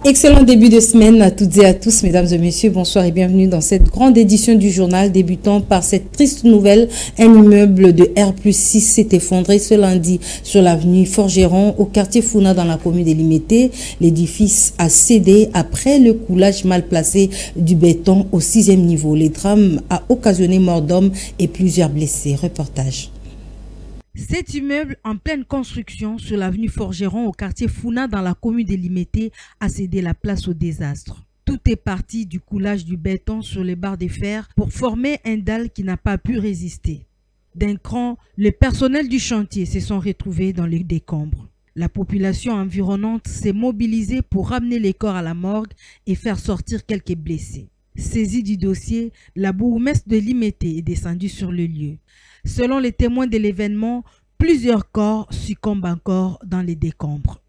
Excellent début de semaine à toutes et à tous, mesdames et messieurs, bonsoir et bienvenue dans cette grande édition du journal, débutant par cette triste nouvelle. Un immeuble de R+6 s'est effondré ce lundi sur l'avenue Forgeron au quartier Founa dans la commune de Limete. L'édifice a cédé après le coulage mal placé du béton au 6e niveau. Le drame a occasionné mort d'hommes et plusieurs blessés. Reportage. Cet immeuble en pleine construction sur l'avenue Forgeron au quartier Founa dans la commune de Limete a cédé la place au désastre. Tout est parti du coulage du béton sur les barres de fer pour former un dalle qui n'a pas pu résister. D'un cran, le personnel du chantier se sont retrouvés dans les décombres. La population environnante s'est mobilisée pour ramener les corps à la morgue et faire sortir quelques blessés. Saisie du dossier, la bourgmestre de Limete est descendue sur le lieu. Selon les témoins de l'événement, plusieurs corps succombent encore dans les décombres.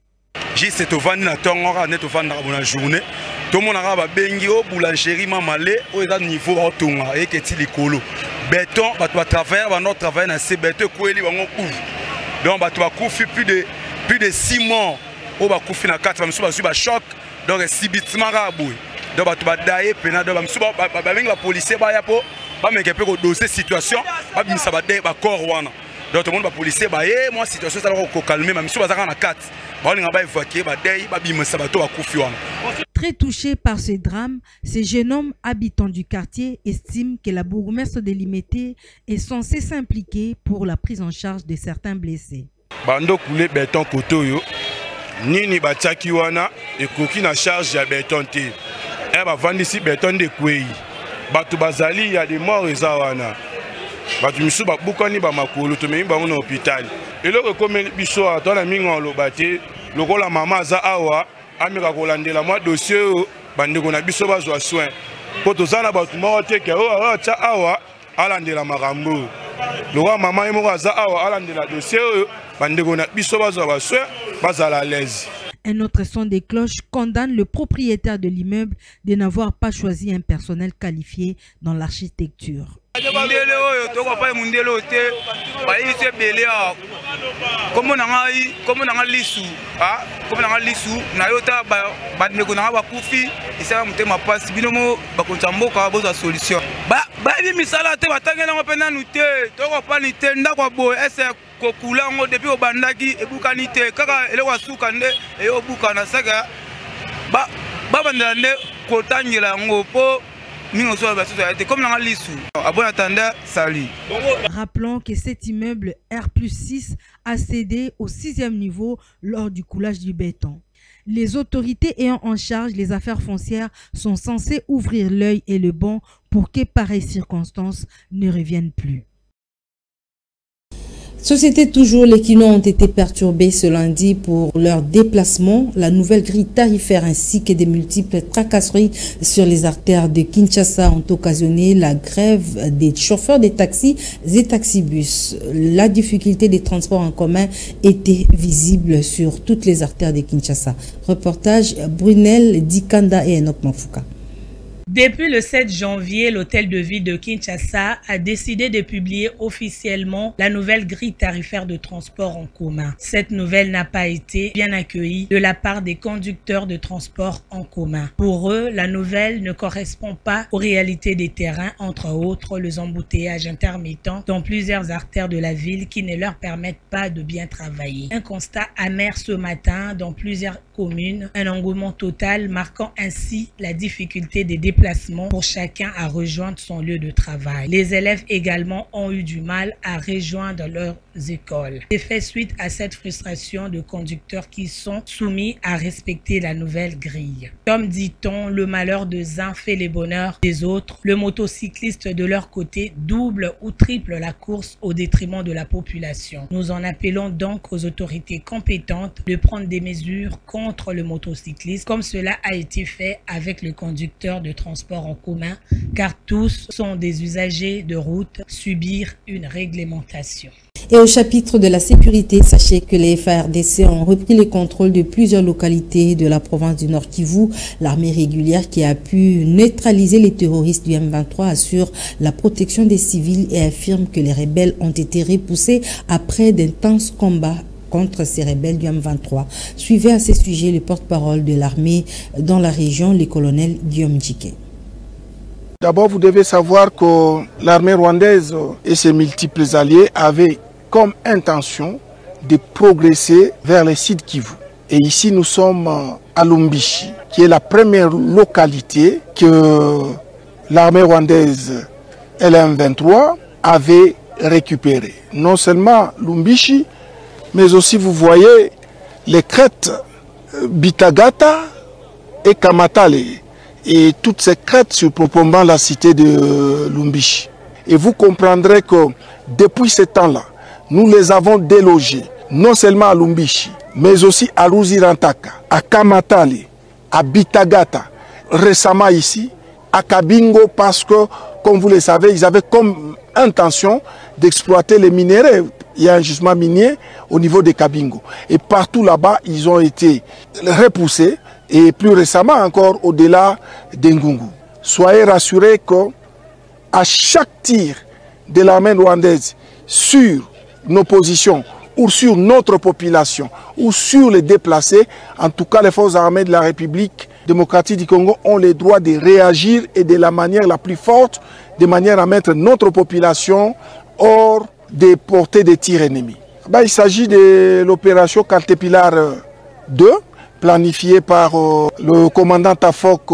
Juste au vent na tongora net au vent na journée. Tout le monde a bengi au boulangerie mamalé au niveau autonga et que ti likolo. Béton ba to travers ba notre travail na ces béton ko eli bango couvre. Donc ba to coufi plus de 6 morts au ba coufi na 4 ba ba choc donc subitement ra boy. Donc ba to ba daye pena donc ba bengi la policier ba ya po ba meke pe ko dossier situation ba bimisa ba daye ba corps wana. Donc tout le monde va policier ba moi situation ça va calmer même si ba za na 4. Très touché par ce drame, ce jeune homme habitant du quartier estime que la bourgmestre de Limete est censée s'impliquer pour la prise en charge de certains blessés. Bando coulé béton koto yo nini bataki wana ekoki na charge ya béton te. E ba vandisi béton de kwei. Batu bazali ya des morts eza wana. Batu misu ba bukani ba makolo to memi ba na hôpital. Eloko komeli biso atona mingo lobate lokola mama za awa amika kolandela mwa dossier bandeko na biso bazwa soin po tozana batu moko te ke acha awa alandela makambo lokola mama ye moko aza awa alandela dossier bandeko na biso bazwa soin bazala à l'aise. Un autre son des cloches condamne le propriétaire de l'immeuble de n'avoir pas choisi un personnel qualifié dans l'architecture. Comme on a l'issue, comme on a l'issue, Nayota, Badnegonara, Koufi, et ça m'a ma passe, Binomo, Bakontambo, Karabosa solution. Baby Missalate, Batangana, Penanute, Toropanite, Nakwabo, S. Kokulango, depuis au Bandaki, et Bukanite, Kaka, et Wasukande, et au Bukana Saga, Babandane, Kotangela, Ngopo. Rappelons que cet immeuble R+6 a cédé au 6e niveau lors du coulage du béton. Les autorités ayant en charge les affaires foncières sont censées ouvrir l'œil et le bon pour que pareilles circonstances ne reviennent plus. Société toujours, les Kino ont été perturbés ce lundi pour leur déplacement. La nouvelle grille tarifaire ainsi que des multiples tracasseries sur les artères de Kinshasa ont occasionné la grève des chauffeurs des taxis et taxibus. La difficulté des transports en commun était visible sur toutes les artères de Kinshasa. Reportage Brunel Dikanda et Enoch Mafouka. Depuis le 7 janvier, l'hôtel de ville de Kinshasa a décidé de publier officiellement la nouvelle grille tarifaire de transport en commun. Cette nouvelle n'a pas été bien accueillie de la part des conducteurs de transport en commun. Pour eux, la nouvelle ne correspond pas aux réalités des terrains, entre autres les embouteillages intermittents dans plusieurs artères de la ville qui ne leur permettent pas de bien travailler. Un constat amer ce matin dans plusieurs communes, un engouement total marquant ainsi la difficulté des déplacements pour chacun à rejoindre son lieu de travail. Les élèves également ont eu du mal à rejoindre leurs écoles. C'est fait suite à cette frustration de conducteurs qui sont soumis à respecter la nouvelle grille. Comme dit-on, le malheur des uns fait les bonheurs des autres. Le motocycliste de leur côté double ou triple la course au détriment de la population. Nous en appelons donc aux autorités compétentes de prendre des mesures contre le motocycliste comme cela a été fait avec le conducteur de transport en commun car tous sont des usagers de route, subir une réglementation. Et au chapitre de la sécurité, sachez que les FARDC ont repris le contrôle de plusieurs localités de la province du Nord Kivu. L'armée régulière qui a pu neutraliser les terroristes du M23 assure la protection des civils et affirme que les rebelles ont été repoussés après d'intenses combats contre ces rebelles du M23. Suivez à ces sujets le porte-parole de l'armée dans la région, le colonel Guillaume Djiké. D'abord, vous devez savoir que l'armée rwandaise et ses multiples alliés avaient comme intention de progresser vers les sites Kivu. Et ici, nous sommes à Lumbishi, qui est la première localité que l'armée rwandaise LM23 avait récupérée. Non seulement Lumbishi, mais aussi, vous voyez, les crêtes Bitagata et Kamatale, et toutes ces crêtes surplombant la cité de Lumbishi. Et vous comprendrez que depuis ce temps-là, nous les avons délogés, non seulement à Lumbishi, mais aussi à Ruzirantaka, à Kamatale, à Bitagata, récemment ici, à Kabingo, parce que, comme vous le savez, ils avaient comme intention d'exploiter les minéraux. Il y a un gisement minier au niveau de Kabingo. Et partout là-bas, ils ont été repoussés, et plus récemment encore au-delà d'Ngungu. Soyez rassurés qu'à chaque tir de l'armée rwandaise sur nos positions, ou sur notre population, ou sur les déplacés, en tout cas les forces armées de la République démocratique du Congo ont le droit de réagir et de la manière la plus forte, de manière à mettre notre population hors des portées des tirs ennemis. Il s'agit de l'opération Caterpillar 2, planifiée par le commandant Tafok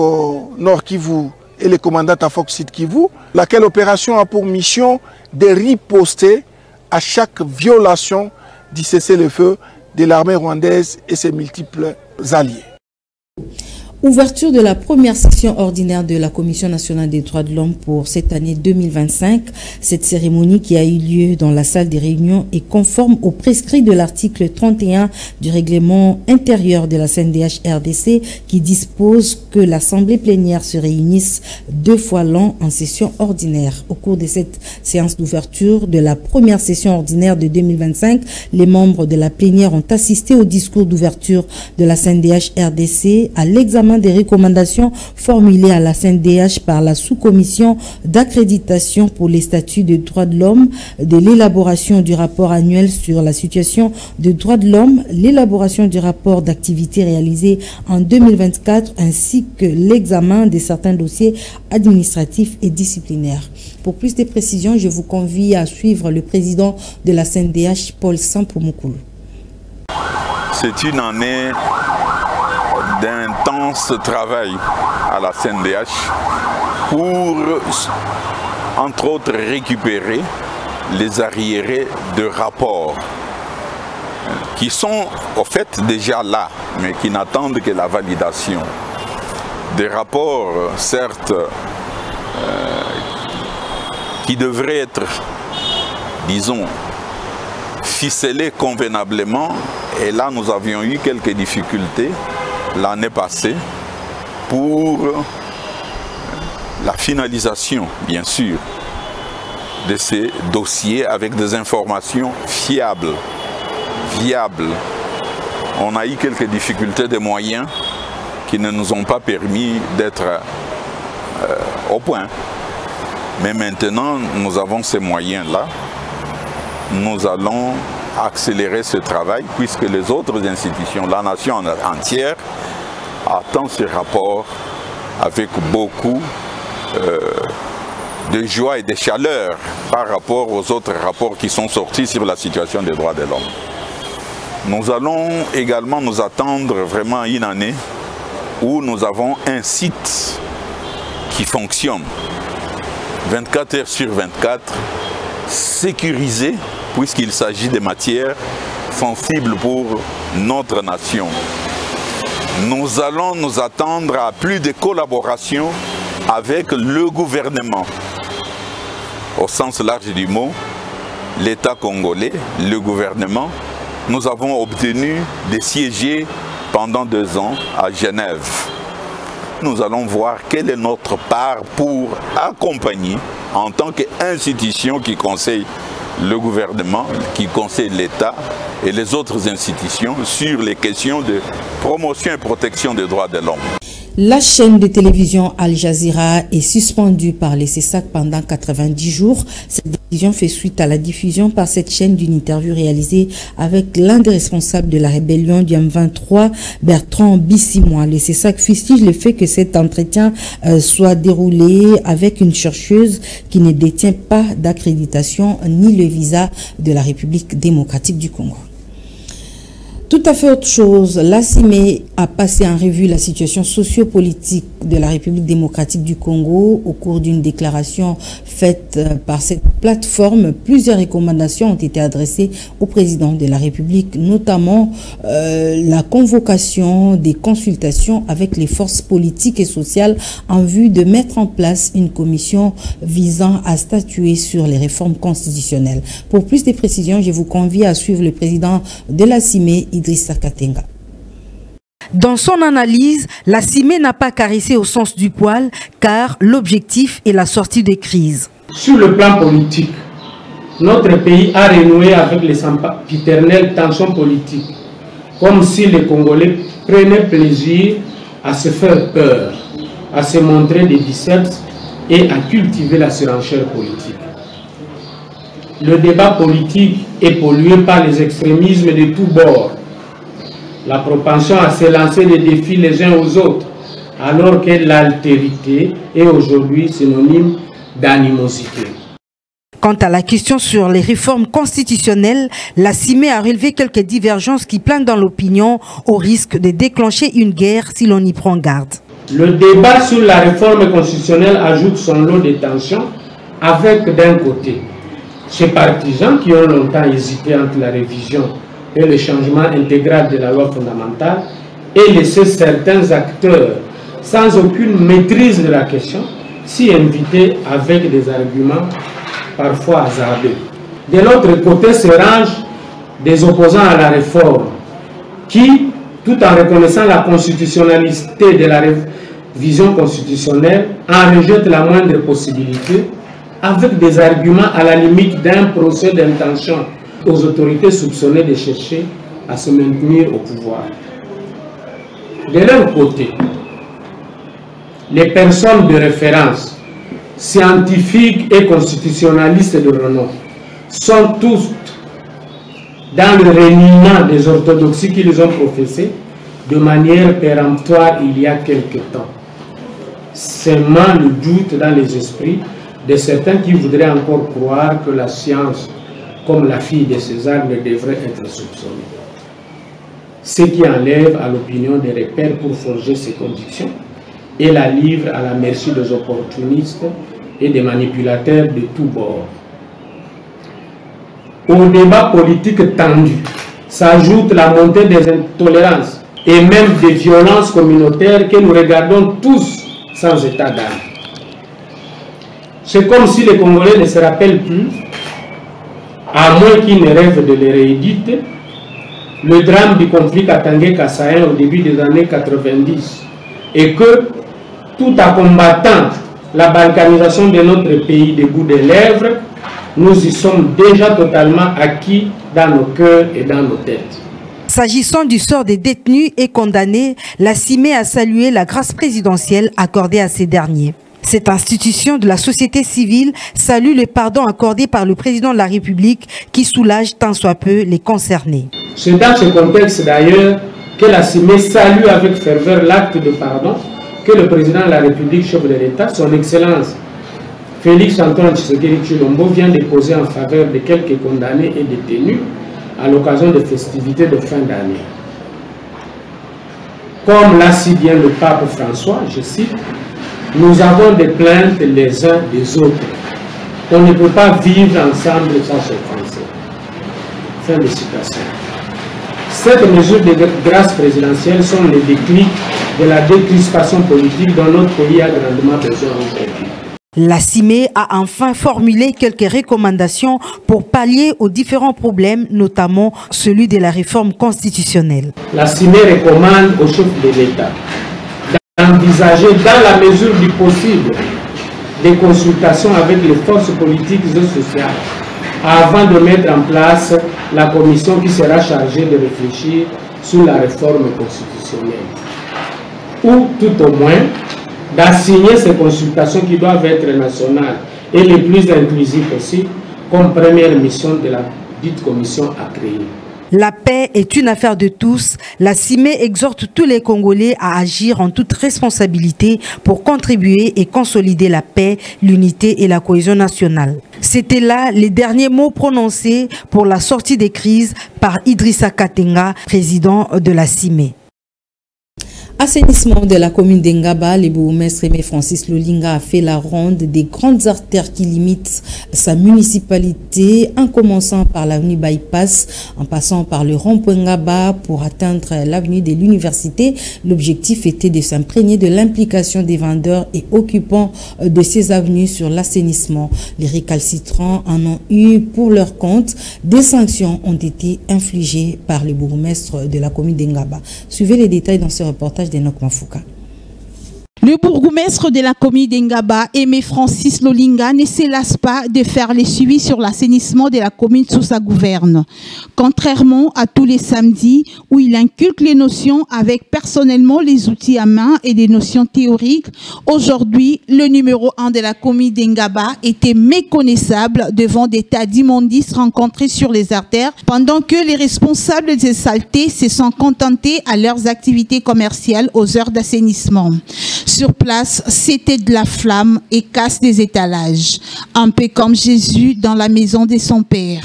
Nord Kivu et le commandant Tafok Sud Kivu, laquelle opération a pour mission de riposter à chaque violation du cessez-le-feu de l'armée rwandaise et ses multiples alliés. Ouverture de la première session ordinaire de la Commission nationale des droits de l'homme pour cette année 2025. Cette cérémonie qui a eu lieu dans la salle des réunions est conforme aux prescrits de l'article 31 du règlement intérieur de la CNDH-RDC qui dispose que l'Assemblée plénière se réunisse 2 fois l'an en session ordinaire. Au cours de cette séance d'ouverture de la première session ordinaire de 2025, les membres de la plénière ont assisté au discours d'ouverture de la CNDH-RDC, à l'examen des recommandations formulées à la CNDH par la sous-commission d'accréditation pour les statuts de droits de l'homme, de l'élaboration du rapport annuel sur la situation des droits de l'homme, l'élaboration du rapport d'activité réalisé en 2024 ainsi que l'examen de certains dossiers administratifs et disciplinaires. Pour plus de précisions, je vous convie à suivre le président de la CNDH, Paul Sampomokulu. C'est une année d'intense travail à la CNDH pour, entre autres, récupérer les arriérés de rapports qui sont au fait déjà là, mais qui n'attendent que la validation. Des rapports, certes, qui devraient être, disons, ficelés convenablement, et là nous avions eu quelques difficultés l'année passée pour la finalisation, bien sûr, de ces dossiers avec des informations fiables, viables. On a eu quelques difficultés de moyens qui ne nous ont pas permis d'être au point. Mais maintenant, nous avons ces moyens-là. Nous allons accélérer ce travail puisque les autres institutions, la nation entière, attend ce rapport avec beaucoup de joie et de chaleur par rapport aux autres rapports qui sont sortis sur la situation des droits de l'homme. Nous allons également nous attendre vraiment à une année où nous avons un site qui fonctionne 24 heures sur 24, sécurisé, puisqu'il s'agit de matières sensibles pour notre nation. Nous allons nous attendre à plus de collaboration avec le gouvernement, au sens large du mot, l'État congolais, le gouvernement. Nous avons obtenu de siéger pendant 2 ans à Genève. Nous allons voir quelle est notre part pour accompagner en tant qu'institution qui conseille le gouvernement, qui conseille l'État et les autres institutions sur les questions de promotion et protection des droits de l'homme. La chaîne de télévision Al Jazeera est suspendue par les CESAC pendant 90 jours. Cette décision fait suite à la diffusion par cette chaîne d'une interview réalisée avec l'un des responsables de la rébellion du M23, Bertrand Bissimois. Les CESAC fustige le fait que cet entretien soit déroulé avec une chercheuse qui ne détient pas d'accréditation ni le visa de la République démocratique du Congo. Tout à fait autre chose, la CIME a passé en revue la situation sociopolitique de la République démocratique du Congo au cours d'une déclaration faite par cette plateforme. Plusieurs recommandations ont été adressées au président de la République, notamment la convocation des consultations avec les forces politiques et sociales en vue de mettre en place une commission visant à statuer sur les réformes constitutionnelles. Pour plus de précisions, je vous convie à suivre le président de la CIME, Idrissa Katenga. Dans son analyse, la CIME n'a pas caressé au sens du poil car l'objectif est la sortie des crises. Sur le plan politique, notre pays a renoué avec les sempiternelles tensions politiques, comme si les Congolais prenaient plaisir à se faire peur, à se montrer des biceps et à cultiver la surenchère politique. Le débat politique est pollué par les extrémismes de tous bords. La propension à se lancer des défis les uns aux autres, alors que l'altérité est aujourd'hui synonyme d'animosité. Quant à la question sur les réformes constitutionnelles, la CIME a relevé quelques divergences qui planent dans l'opinion au risque de déclencher une guerre si l'on y prend garde. Le débat sur la réforme constitutionnelle ajoute son lot de tensions avec d'un côté ces partisans qui ont longtemps hésité entre la révision et le changement intégral de la loi fondamentale et laisser certains acteurs sans aucune maîtrise de la question s'y inviter avec des arguments parfois hasardeux. De l'autre côté se rangent des opposants à la réforme qui, tout en reconnaissant la constitutionnalité de la révision constitutionnelle, en rejettent la moindre possibilité avec des arguments à la limite d'un procès d'intention aux autorités soupçonnées de chercher à se maintenir au pouvoir. De leur côté, les personnes de référence, scientifiques et constitutionnalistes de renom, sont tous dans le reniement des orthodoxies qu'ils ont professées de manière péremptoire il y a quelque temps, sèmant le doute dans les esprits de certains qui voudraient encore croire que la science, comme la fille de César, ne devrait être soupçonnée. Ce qui enlève à l'opinion des repères pour forger ses convictions et la livre à la merci des opportunistes et des manipulateurs de tous bords. Au débat politique tendu s'ajoute la montée des intolérances et même des violences communautaires que nous regardons tous sans état d'âme. C'est comme si les Congolais ne se rappellent plus, à moins qu'ils ne rêvent de les rééditer, le drame du conflit Katangé-Kassaïen au début des années 90 et que, tout en combattant la balkanisation de notre pays des bouts des lèvres, nous y sommes déjà totalement acquis dans nos cœurs et dans nos têtes. S'agissant du sort des détenus et condamnés, la CIME a salué la grâce présidentielle accordée à ces derniers. Cette institution de la société civile salue le pardon accordé par le président de la République qui soulage tant soit peu les concernés. C'est dans ce contexte d'ailleurs que la CIME salue avec ferveur l'acte de pardon que le président de la République, chef de l'État, son Excellence Félix Antoine Tshisekedi Tshilombo, vient déposer en faveur de quelques condamnés et détenus à l'occasion des festivités de fin d'année. Comme l'a si bien le pape François, je cite, « Nous avons des plaintes les uns des autres. On ne peut pas vivre ensemble sans s'offenser. » Fin de citation. Cette mesure de grâce présidentielle sont les déclics de la décrispation politique dont notre pays a grandement besoin aujourd'hui. La CIME a enfin formulé quelques recommandations pour pallier aux différents problèmes, notamment celui de la réforme constitutionnelle. La CIME recommande au chef de l'État d'envisager dans la mesure du possible des consultations avec les forces politiques et sociales avant de mettre en place la commission qui sera chargée de réfléchir sur la réforme constitutionnelle. ou tout au moins d'assigner ces consultations qui doivent être nationales et les plus inclusives possibles comme première mission de la dite commission à créer. La paix est une affaire de tous. La CIME exhorte tous les Congolais à agir en toute responsabilité pour contribuer et consolider la paix, l'unité et la cohésion nationale. C'était là les derniers mots prononcés pour la sortie des crises par Idrissa Katenga, président de la CIME. Assainissement de la commune d'Engaba, le bourgmestre Aimé Francis Lolinga a fait la ronde des grandes artères qui limitent sa municipalité, en commençant par l'avenue Bypass, en passant par le rond-point Ngaba pour atteindre l'avenue de l'université. L'objectif était de s'imprégner de l'implication des vendeurs et occupants de ces avenues sur l'assainissement. Les récalcitrants en ont eu pour leur compte. Des sanctions ont été infligées par le bourgmestre de la commune d'Engaba. Suivez les détails dans ce reportage d'Enoch Mafouka. Le bourgmestre de la commune d'Engaba, Aimé Francis Lolinga, ne se lasse pas de faire les suivis sur l'assainissement de la commune sous sa gouverne. Contrairement à tous les samedis où il inculque les notions avec personnellement les outils à main et des notions théoriques, aujourd'hui, le numéro 1 de la commune d'Engaba était méconnaissable devant des tas d'immondices rencontrés sur les artères, pendant que les responsables des saletés se sont contentés à leurs activités commerciales aux heures d'assainissement. Sur place, c'était de la flamme et casse des étalages, un peu comme Jésus dans la maison de son père.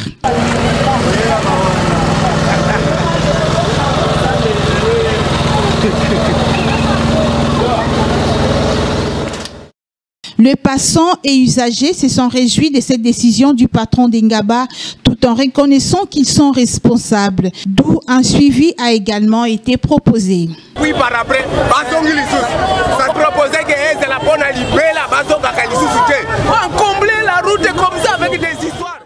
Les passants et usagers se sont réjouis de cette décision du patron d'Engaba tout en reconnaissant qu'ils sont responsables, d'où un suivi a également été proposé. Oui, par après, ça proposait que c'est la bonne libérer la combler la route comme ça avec des histoires.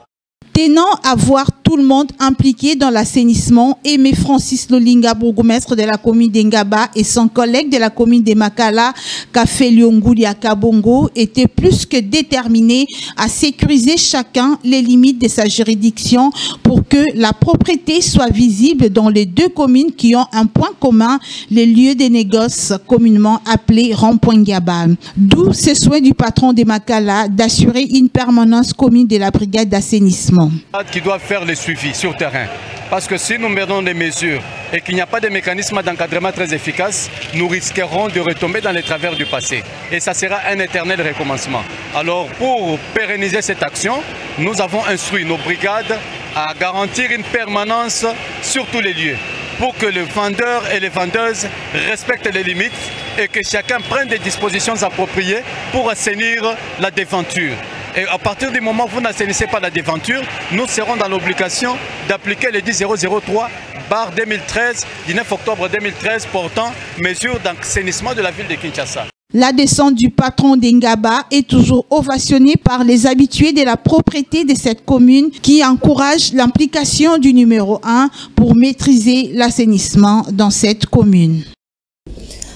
Tenant à voir tout le monde impliqué dans l'assainissement, Aimé Francis Lolinga, bourgmestre de la commune d'Engaba, et son collègue de la commune de Makala, Café Lyongulia Kabongo, étaient plus que déterminés à sécuriser chacun les limites de sa juridiction pour que la propriété soit visible dans les deux communes qui ont un point commun, les lieux des négoces communément appelés rond-point Ngaba. D'où ce souhait du patron de Makala d'assurer une permanence commune de la brigade d'assainissement. Qui doivent faire le suivi sur terrain. Parce que si nous mettons des mesures et qu'il n'y a pas de mécanisme d'encadrement très efficace, nous risquerons de retomber dans les travers du passé. Et ça sera un éternel recommencement. Alors pour pérenniser cette action, nous avons instruit nos brigades à garantir une permanence sur tous les lieux pour que les vendeurs et les vendeuses respectent les limites et que chacun prenne des dispositions appropriées pour assainir la déventure. Et à partir du moment où vous n'assainissez pas la déventure, nous serons dans l'obligation d'appliquer le 10.003/2013, du 9 octobre 2013, portant mesures d'assainissement de la ville de Kinshasa. La descente du patron d'Engaba est toujours ovationnée par les habitués de la propriété de cette commune qui encouragent l'implication du numéro 1 pour maîtriser l'assainissement dans cette commune.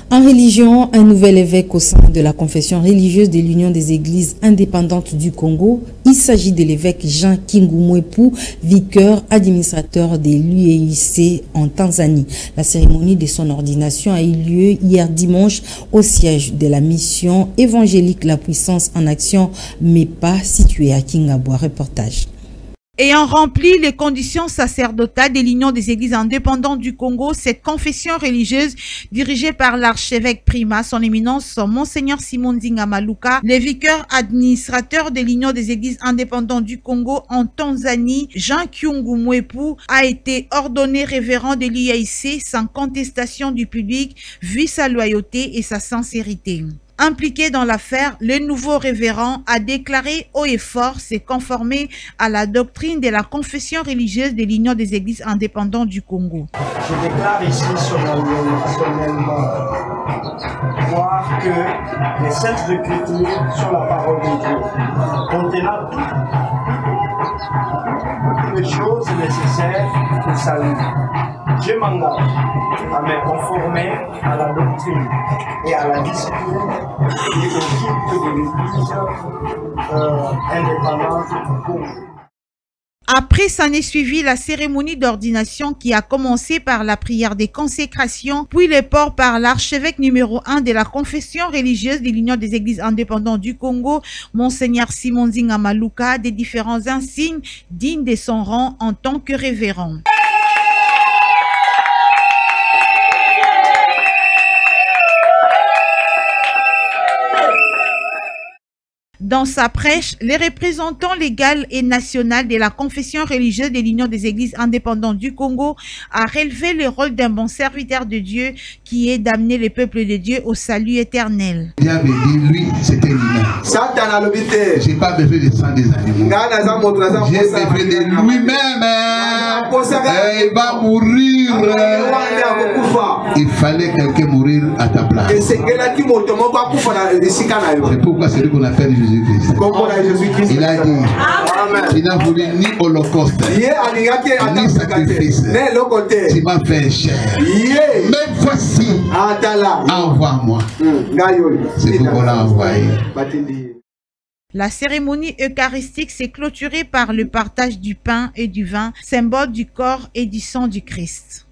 En religion, un nouvel évêque au sein de la confession religieuse de l'Union des Églises indépendantes du Congo. Il s'agit de l'évêque Jean Kingumwepu, vicaire administrateur de l'UEIC en Tanzanie. La cérémonie de son ordination a eu lieu hier dimanche au siège de la mission évangélique La Puissance en Action, MEPA, située à Kingabwa. Reportage. Ayant rempli les conditions sacerdotales de l'Union des Églises indépendantes du Congo, cette confession religieuse dirigée par l'archevêque Prima, son éminence Monseigneur Simon Nzinga Maluka, le vicaire administrateur de l'Union des Églises indépendantes du Congo en Tanzanie, Jean Kingumwepu, a été ordonné révérend de l'UEIC sans contestation du public, vu sa loyauté et sa sincérité. Impliqué dans l'affaire, le nouveau révérend a déclaré haut et fort se conformer à la doctrine de la confession religieuse de l'Union des Églises indépendantes du Congo. Je déclare ici solennellement voir que les saintes écritures sont la parole de Dieu, contenant toutes les choses nécessaires pour le salut. Je m'engage à me conformer à la doctrine et à la discipline et au culte de l'Église indépendante du Congo. Après, s'en est suivi la cérémonie d'ordination qui a commencé par la prière des consécrations, puis le port par l'archevêque numéro 1 de la confession religieuse de l'Union des Églises indépendantes du Congo, Monseigneur Simon Nzinga Maluka, des différents insignes dignes de son rang en tant que révérend. Dans sa prêche, les représentants légaux et nationaux de la confession religieuse de l'Union des Églises indépendantes du Congo a relevé le rôle d'un bon serviteur de Dieu qui est d'amener le peuple de Dieu au salut éternel. Diable dit, lui, c'était l'humain. J'ai pas besoin de sang des animaux. J'ai besoin de lui-même. Il va mourir. Il fallait quelqu'un mourir à ta place. C'est pourquoi c'est lui qu'on appelle Jésus-Christ. Il a dit, il n'a voulu ni holocauste, ni sacrifice. Tu m'as fait cher. Mais voici, envoie-moi. C'est pourquoi on l'a envoyé. La cérémonie eucharistique s'est clôturée par le partage du pain et du vin, symbole du corps et du sang du Christ.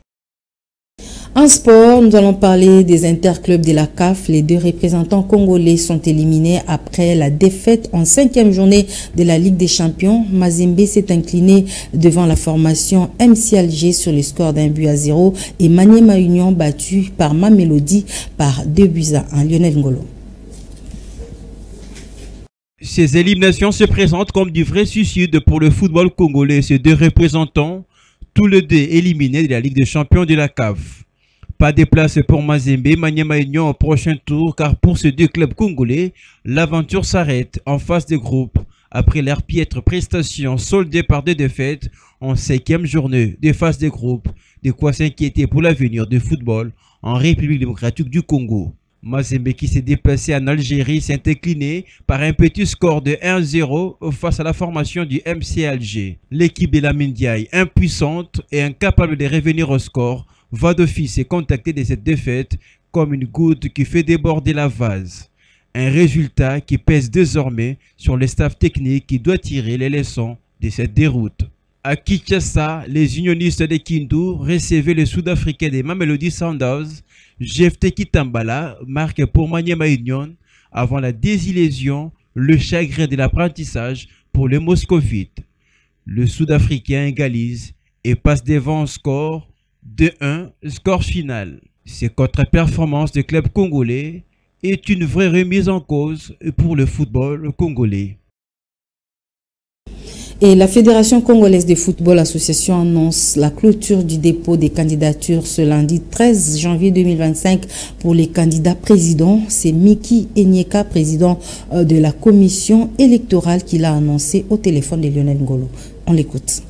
En sport, nous allons parler des interclubs de la CAF. Les deux représentants congolais sont éliminés après la défaite en 5e journée de la Ligue des Champions. Mazembe s'est incliné devant la formation MC Alger sur le score d'1-0 et Maniema Union battu par Mamelodi par 2-1. Lionel Ngolo. Ces éliminations se présentent comme du vrai suicide pour le football congolais. Ces deux représentants, tous les deux éliminés de la Ligue des Champions de la CAF. Pas de place pour Mazembe, Maniema Union au prochain tour, car pour ces deux clubs congolais, l'aventure s'arrête en phase de groupe après leur piètre prestation soldée par deux défaites en 5e journée de phase de groupe. De quoi s'inquiéter pour l'avenir du football en République démocratique du Congo. Mazembe qui s'est déplacé en Algérie s'est incliné par un petit score de 1-0 face à la formation du MC Alger. L'équipe de la Ndiaye, impuissante et incapable de revenir au score, va d'office et contacter de cette défaite comme une goutte qui fait déborder la vase. Un résultat qui pèse désormais sur le staff technique qui doit tirer les leçons de cette déroute. À Kinshasa, les unionistes de Kindu recevaient les Sud-Africains des Mamelodi Sundowns. Jephté Kitambala marque pour Maniema Union avant la désillusion, le chagrin de l'apprentissage pour les Moscovites. Le Sud-Africain égalise et passe devant un score 2-1, score final. Cette contre-performance du club congolais est une vraie remise en cause pour le football congolais. Et la Fédération congolaise de football association annonce la clôture du dépôt des candidatures ce lundi 13 janvier 2025 pour les candidats présidents. C'est Miki Enyeka, président de la commission électorale, qui l'a annoncé au téléphone de Lionel Ngolo. On l'écoute.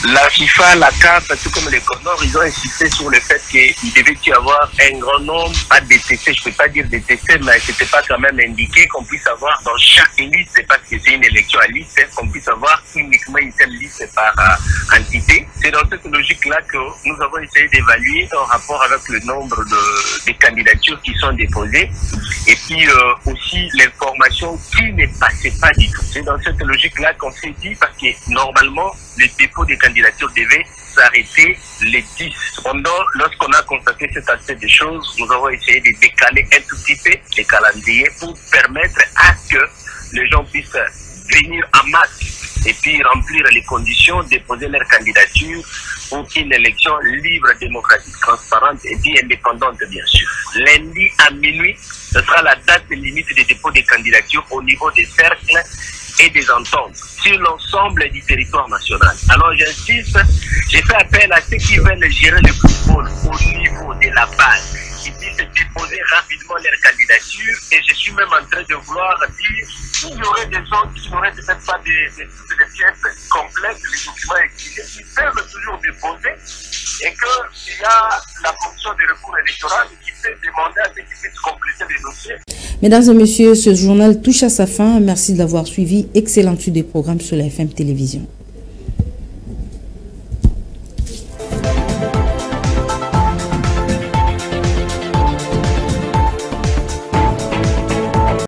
La FIFA, la CAF, tout comme les Comores, ils ont insisté sur le fait qu'il devait y avoir un grand nombre, pas de détestés, je ne peux pas dire détestés, mais c'était pas quand même indiqué qu'on puisse avoir dans chaque liste, c'est parce que c'est une élection à liste, qu'on puisse avoir uniquement une seule liste par entité. C'est dans cette logique-là que nous avons essayé d'évaluer en rapport avec le nombre de candidatures qui sont déposées et puis aussi l'information qui ne passait pas du tout. C'est dans cette logique-là qu'on s'est dit, parce que normalement, le dépôt des candidatures devait s'arrêter les 10. Cependant, lorsqu'on a constaté cet aspect des choses, nous avons essayé de décaler un tout petit peu les calendriers pour permettre à que les gens puissent venir en masse et puis remplir les conditions, déposer leur candidature pour une élection libre, démocratique, transparente et puis indépendante, bien sûr. Lundi à minuit, ce sera la date limite de dépôt des candidatures au niveau des cercles et des ententes sur l'ensemble du territoire national. Alors j'insiste, j'ai fait appel à ceux qui veulent gérer le football au niveau de la base. Ils puissent déposer rapidement leur candidature et je suis même en train de vouloir dire qu'il y aurait des gens qui n'auraient peut-être pas des pièces complètes, les documents écrits, qui peuvent toujours déposer et qu'il y a la fonction de recours électoral qui peut demander à ceux qui puissent compléter les dossiers. Mesdames et messieurs, ce journal touche à sa fin. Merci de l'avoir suivi. Excellente suite des programmes sur la FM Télévision.